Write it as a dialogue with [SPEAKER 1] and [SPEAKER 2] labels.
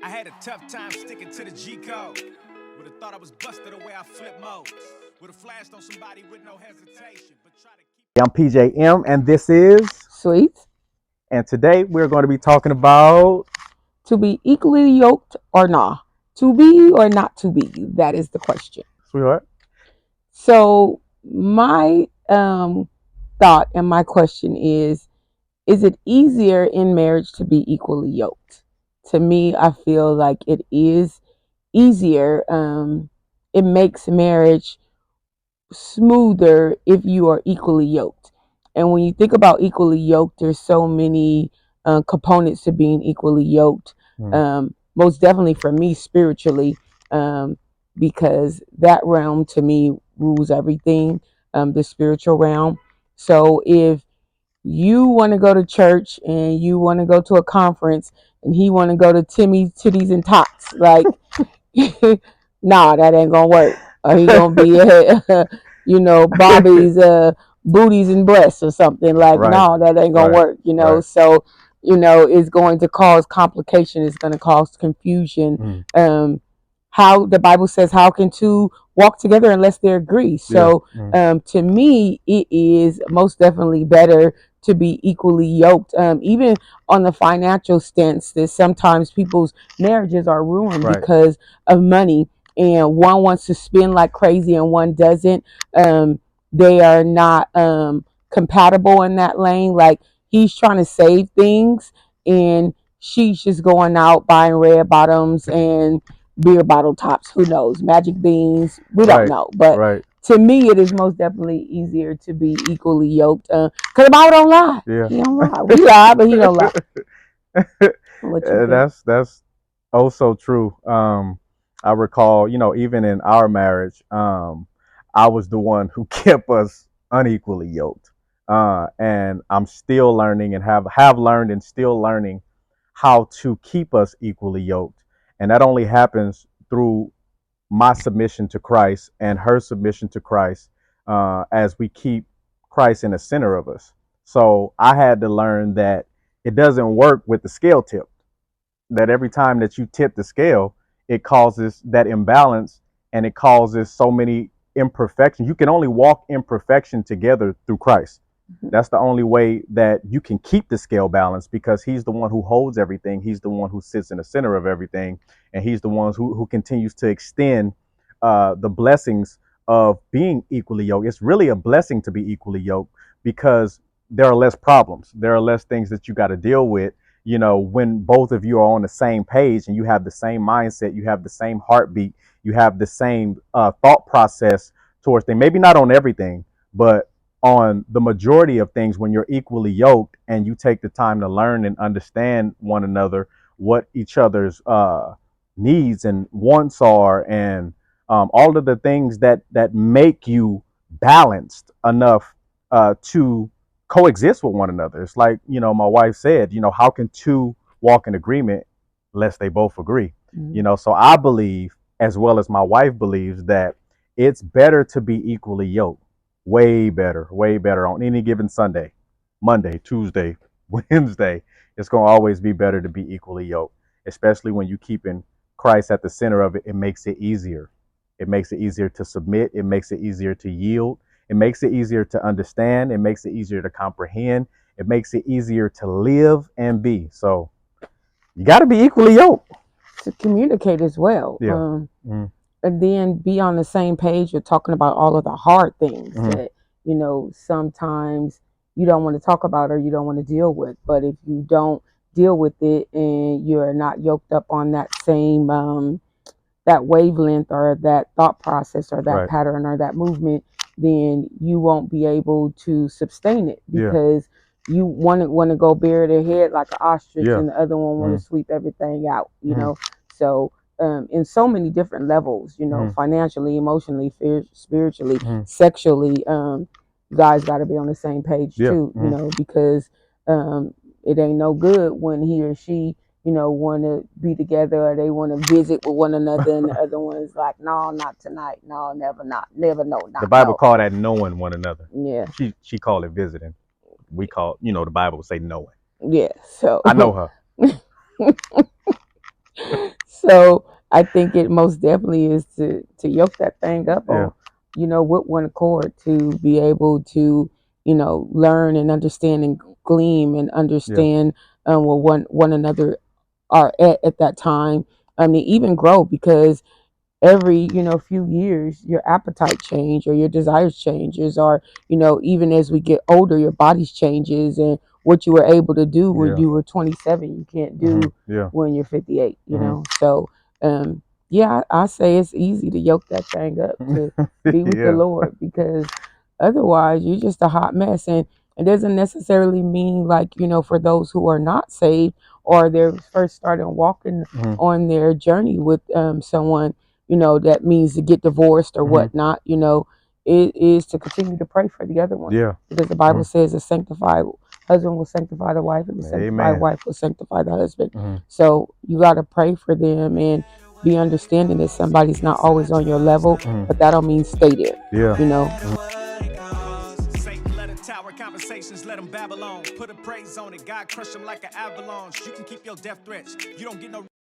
[SPEAKER 1] I had a tough time sticking to the G code. Would have thought I was busted the way I flip modes. Would have flashed on somebody with no hesitation. But try to keep.
[SPEAKER 2] I'm PJM, and this is
[SPEAKER 3] Sweet.
[SPEAKER 2] and today we're going to be talking about
[SPEAKER 3] To be equally yoked or not. To be or not to be. That is the question.
[SPEAKER 2] sweetheart.
[SPEAKER 3] So my thought and my question is it easier in marriage to be equally yoked? To me, I feel like it is easier. It makes marriage smoother if you are equally yoked. And when you think about equally yoked, there's so many components to being equally yoked. Most definitely for me spiritually, because that realm to me rules everything, the spiritual realm. So if you want to go to church and you want to go to a conference and he want to go to Timmy's Titties and Tots, like, nah, that ain't gonna work. Or he gonna be Bobby's booties and breasts or something. Like,
[SPEAKER 2] Right.
[SPEAKER 3] no, that ain't gonna
[SPEAKER 2] Right.
[SPEAKER 3] work.
[SPEAKER 2] Right.
[SPEAKER 3] So it's going to cause complication. It's going to cause confusion. How the Bible says, how can two walk together unless they agree? So to me, it is most definitely better to be equally yoked. Even on the financial stance, that sometimes people's marriages are ruined
[SPEAKER 2] Right.
[SPEAKER 3] because of money, and one wants to spend like crazy and one doesn't. They are not compatible in that lane. Like, he's trying to save things and she's just going out buying red bottoms and beer bottle tops. Who knows? Magic beans. We don't
[SPEAKER 2] Right.
[SPEAKER 3] know. But
[SPEAKER 2] Right.
[SPEAKER 3] to me, it is most definitely easier to be equally yoked. Because the Bible don't lie.
[SPEAKER 2] Yeah.
[SPEAKER 3] He don't lie. We lie, but he don't lie. What you think?
[SPEAKER 2] That's oh so true. I recall, even in our marriage, I was the one who kept us unequally yoked. And I'm still learning and have learned and still learning how to keep us equally yoked. And that only happens through my submission to Christ and her submission to Christ, as we keep Christ in the center of us. So I had to learn that it doesn't work with the scale tip, that every time that you tip the scale, it causes that imbalance and it causes so many imperfections. You can only walk in perfection together through Christ. That's the only way that you can keep the scale balanced, because he's the one who holds everything. He's the one who sits in the center of everything. And he's the one who continues to extend the blessings of being equally yoked. It's really a blessing to be equally yoked, because there are less problems. There are less things that you got to deal with. When both of you are on the same page and you have the same mindset, you have the same heartbeat, you have the same thought process towards things. Maybe not on everything, but on the majority of things. When you're equally yoked and you take the time to learn and understand one another, what each other's needs and wants are, and all of the things that make you balanced enough to coexist with one another. It's like, my wife said, how can two walk in agreement unless they both agree? So I believe, as well as my wife believes, that it's better to be equally yoked. Way better on any given Sunday, Monday, Tuesday, Wednesday. It's going to always be better to be equally yoked, especially when you keeping Christ at the center of it. It makes it easier. It makes it easier to submit. It makes it easier to yield. It makes it easier to understand. It makes it easier to comprehend. It makes it easier to live and be. So you got to be equally yoked.
[SPEAKER 3] To communicate as well.
[SPEAKER 2] Yeah.
[SPEAKER 3] And then be on the same page. You're talking about all of the hard things that, sometimes you don't want to talk about or you don't want to deal with. But if you don't deal with it and you're not yoked up on that same that wavelength or that thought process or that
[SPEAKER 2] Right.
[SPEAKER 3] pattern or that movement, then you won't be able to sustain it, because you want to go bury their head like an ostrich, and the other one want to sweep everything out. So in so many different levels, financially, emotionally, spiritually, sexually, you guys got to be on the same page too. Because it ain't no good when he or she want to be together, or they want to visit with one another, and the other one is like, no, not tonight, no, never, not, never, no, not.
[SPEAKER 2] The Bible
[SPEAKER 3] no.
[SPEAKER 2] call that knowing one another.
[SPEAKER 3] Yeah.
[SPEAKER 2] She called it visiting. We call, the Bible would say knowing.
[SPEAKER 3] Yeah. So
[SPEAKER 2] I know her.
[SPEAKER 3] So I think it most definitely is to yoke that thing up
[SPEAKER 2] Yeah.
[SPEAKER 3] on, with one accord to be able to, learn and understand and gleam and
[SPEAKER 2] Yeah.
[SPEAKER 3] understand what one another are at that time. I mean, even grow because every few years your appetite change or your desires changes, or even as we get older your bodies changes, and what you were able to do when
[SPEAKER 2] Yeah.
[SPEAKER 3] you were 27 you can't do
[SPEAKER 2] Yeah.
[SPEAKER 3] when you're 58,
[SPEAKER 2] Hmm.
[SPEAKER 3] so yeah, I say it's easy to yoke that thing up to be with the
[SPEAKER 2] Yeah.
[SPEAKER 3] Lord, because otherwise you're just a hot mess. And it doesn't necessarily mean, like, for those who are not saved or they're first starting walking
[SPEAKER 2] Hmm.
[SPEAKER 3] on their journey with someone, that means to get divorced or
[SPEAKER 2] Hmm.
[SPEAKER 3] whatnot, it is to continue to pray for the other one,
[SPEAKER 2] Yeah.
[SPEAKER 3] because the
[SPEAKER 2] Hmm.
[SPEAKER 3] Bible says a sanctified husband will sanctify the wife, and the sanctified
[SPEAKER 2] Amen.
[SPEAKER 3] wife will sanctify the husband.
[SPEAKER 2] Hmm.
[SPEAKER 3] So you got to pray for them and be understanding that somebody's not always on your level,
[SPEAKER 2] Hmm.
[SPEAKER 3] but that don't mean stay there,
[SPEAKER 2] Yeah.
[SPEAKER 3] you know.
[SPEAKER 1] Satan let a tower conversations, let them Babylon. Put a praise on it, God crush them like an avalanche. You can keep your death threats. You don't get no